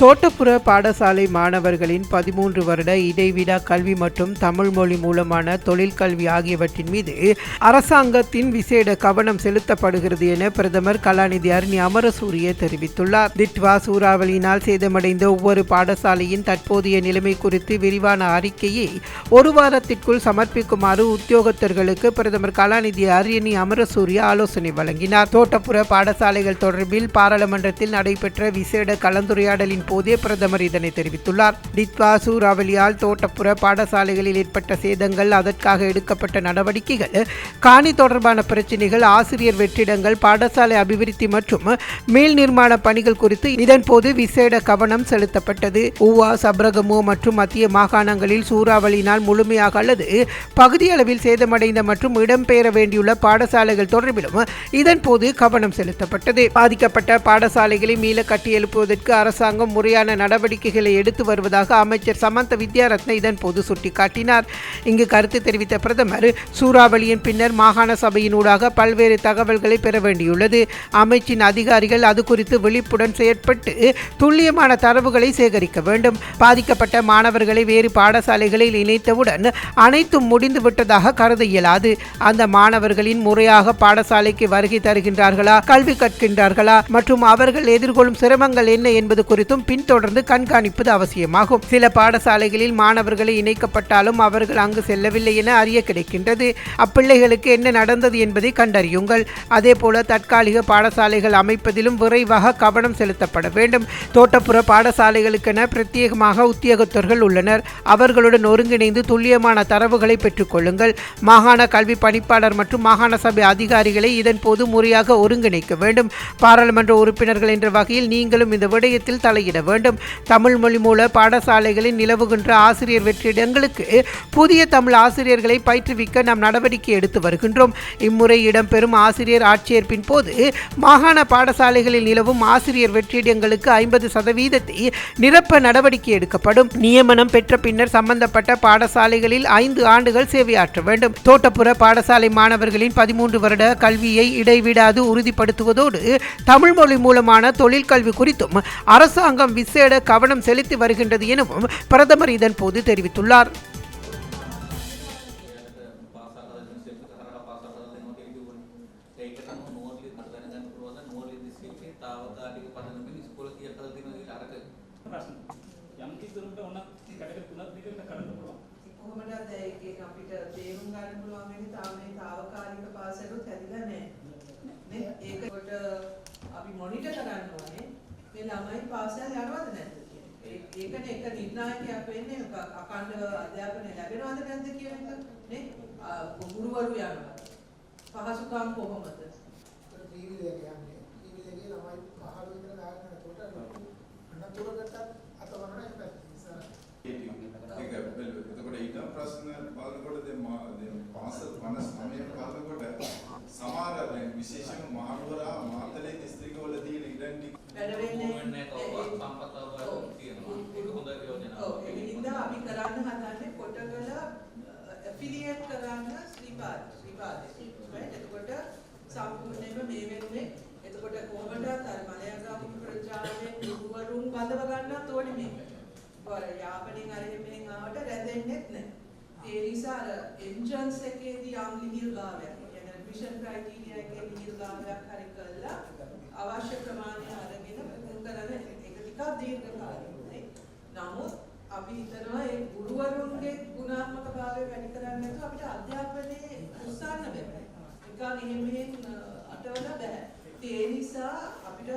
தோட்டப்புற பாடசாலை மாணவர்களின் 13 வருட இடைவிடா கல்வி மற்றும் தமிழ் மொழி மூலமான தொழில் கல்வி ஆகியவற்றின் மீது அரசாங்கத்தின் விசேட கவனம் செலுத்தப்படுகிறது என பிரதமர் கலாநிதி அருணி அமரசூரிய தெரிவித்துள்ளார். திட்வா சூறாவளியினால் சேதமடைந்த ஒவ்வொரு பாடசாலையின் தற்போதைய நிலைமை குறித்து விரிவான அறிக்கையை ஒரு வாரத்திற்குள் சமர்ப்பிக்குமாறு உத்தியோகத்தர்களுக்கு பிரதமர் கலாநிதி அருணி அமரசூரிய ஆலோசனை வழங்கினார். தோட்டப்புற பாடசாலைகள் தொடர்பில் பாராளுமன்றத்தில் நடைபெற்ற விசேட கலந்துரையாடலின் போதே பிரதமர் இதனை தெரிவித்துள்ளார். டிட்வா சூறாவளியால் தோட்டப்புற பாடசாலைகளில் ஏற்பட்ட சேதங்கள், அதற்காக எடுக்கப்பட்ட நடவடிக்கைகள், காணி தொடர்பான பிரச்சினைகள், ஆசிரியர் வெற்றிடங்கள், பாடசாலை அபிவிருத்தி மற்றும் மேல் நிர்மாண பணிகள் குறித்து இதன்போது விசேட கவனம் செலுத்தப்பட்டது. ஊவா, சப்ரகமோ மற்றும் மத்திய மாகாணங்களில் சூறாவளியினால் முழுமையாக அல்லது பகுதியளவில் சேதமடைந்த மற்றும் இடம்பெயர வேண்டியுள்ள பாடசாலைகள் தொடர்பிலும் இதன்போது கவனம் செலுத்தப்பட்டது. பாதிக்கப்பட்ட பாடசாலைகளை மீள கட்டியெழுப்புவதற்கு அரசாங்கம் முறையான நடவடிக்கைகளை எடுத்து வருவதாக அமைச்சர் சமந்த வித்யாரத்ன இதன் போது சுட்டிக்காட்டினார். இங்கு கருத்து தெரிவித்த பிரதமர், சூறாவளியின் பின்னர் மாகாண சபையினூடாக பல்வேறு தகவல்களை பெற வேண்டியுள்ளது. அமைச்சின் அதிகாரிகள் அது குறித்து விழிப்புடன் செயற்பட்டு துல்லியமான தரவுகளை சேகரிக்க வேண்டும். பாதிக்கப்பட்ட மாணவர்களை வேறு பாடசாலைகளில் இணைத்தவுடன் அனைத்தும் முடிந்துவிட்டதாக கருத இயலாது. அந்த மாணவர்களின் முறையாக பாடசாலைக்கு வருகை தருகின்றார்களா, கல்வி கற்கின்றார்களா மற்றும் அவர்கள் எதிர்கொள்ளும் சிரமங்கள் என்ன என்பது குறித்தும் பின்தொடர்ந்து கண்காணிப்பது அவசியமாகும். சில பாடசாலைகளில் மாணவர்களை இணைக்கப்பட்டாலும் அவர்கள் அங்கு செல்லவில்லை என அறிய கிடைக்கின்றது. அப்பிள்ளைகளுக்கு என்ன நடந்தது என்பதை கண்டறியுங்கள். அதேபோல தற்காலிக பாடசாலைகள் அமைப்பதிலும் விரைவாக கவனம் செலுத்தப்பட வேண்டும். தோட்டப்புற பாடசாலைகளுக்கென பிரத்யேகமாக உத்தியோகத்தர்கள் உள்ளனர். அவர்களுடன் ஒருங்கிணைந்து துல்லியமான தரவுகளை பெற்றுக் கொள்ளுங்கள். மாகாண கல்வி பணிப்பாளர் மற்றும் மாகாண சபை அதிகாரிகளை இதன் போது முறையாக ஒருங்கிணைக்க வேண்டும். பாராளுமன்ற உறுப்பினர்கள் என்ற வகையில் நீங்களும் இந்த விடயத்தில் தலையிட வேண்டும். தமிழ் மொழி மூல பாடசாலைகளில் நிலவுகின்ற ஆசிரியர் வெற்றிடங்களுக்கு புதிய தமிழ் ஆசிரியர்களை பயிற்றுவிக்க நாம் நடவடிக்கை எடுத்து வருகின்றோம். இம்முறை இடம்பெறும் ஆசிரியர் ஆட்சேர்ப்பின் போது மாகாண பாடசாலைகளில் நிலவும் ஆசிரியர் வெற்றிடங்களுக்கு 50% நிரப்ப நடவடிக்கை எடுக்கப்படும். நியமனம் பெற்ற பின்னர் சம்பந்தப்பட்ட பாடசாலைகளில் 5 ஆண்டுகள் சேவையாற்ற வேண்டும். தோட்டப்புற பாடசாலை மாணவர்களின் 13 வருட கல்வியை இடைவிடாது உறுதிப்படுத்துவதோடு தமிழ் மொழி மூலமான தொழில் கல்வி குறித்தும் அரசாங்கம் விசேட கவனம் செலுத்தி வருகின்றது எனவும் பிரதமர் இதன் போது தெரிவித்துள்ளார். ළමයි පාසල් යනවද නැද්ද කියන එක. ඒකනේ එක නිර්ණායකයක් වෙන්නේ අඛණ්ඩව අධ්‍යාපනය ලැබෙනවද නැද්ද කියන එක නේ. ගුරුවරු යනවා. පහසුකම් කොහොමද? ටීවී එකේ යන්නේ. ටීවී එකේ ළමයි පහළ විතර ගන්න නේකොට අනතුරකට අතවරන එක නිසා. ඒක එතකොට ඊට ප්‍රශ්න බලනකොට දැන් පාසල් 59 බලනකොට සමහර දැන් විශේෂයෙන්ම මහනුවර මාතලේ දිස්ත්‍රික්කවල තියෙන ඉඩම් වැඩ වෙන්නේ අපි කරන්න හදන්නේ කොටවල ඇෆිලියේට් කරන්න ශ්‍රීපාදේ right. එතකොට සම්පූර්ණයෙන්ම මේ වෙන්නේ එතකොට කොහොමද අර මලයාගම ප්‍රජාවෙන් ගුරුවරුන් බඳව ගන්නත් ඕනේ මේක. ඔය යාපනයෙන් අර මෙහෙන් ආවට රැඳෙන්නෙත් නැහැ. ඒ නිසා අර එන්ට්‍රන්ස් එකේදී යම් ලිහිල්භාවයක් කියන්නේ ඇඩ්මිෂන් ක්‍රයිටීරියා එකේ ලිහිල්භාවයක් හරි කළා අවශ්‍ය ප්‍රමාණය අරගෙන පුහුණු කරන එක ටිකක් දීර්ඝ කාලීනයි. නමුත් අපි හිතනවා ඒ ගුරුවරුන්ගේ ගුණාත්මක භාවය වැඩි කරන්න නැතුව අපිට අධ්‍යාපනයේ උත්සාහ බෑ. නිකන් එහෙම අටවල බෑ. ඒ නිසා අපිට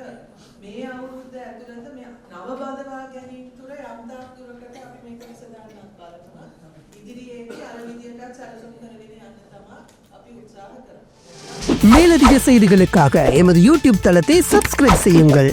මේ අවුරුද්ද ඇතුළත මේ නව බඳවා ගැනීම තුර යම් තාක් දුරකට අපි මේක විසඳන්නත් බලනවා. ඉදිරියේදී අර විදියටත් සැලසුම් කරගෙන යන්න තමයි අපි උත්සාහ කරන්නේ. மேலதிக செய்திகளுக்காக எமது யூடியூப் தளத்தை சப்ஸ்கிரைப் செய்யுங்கள்.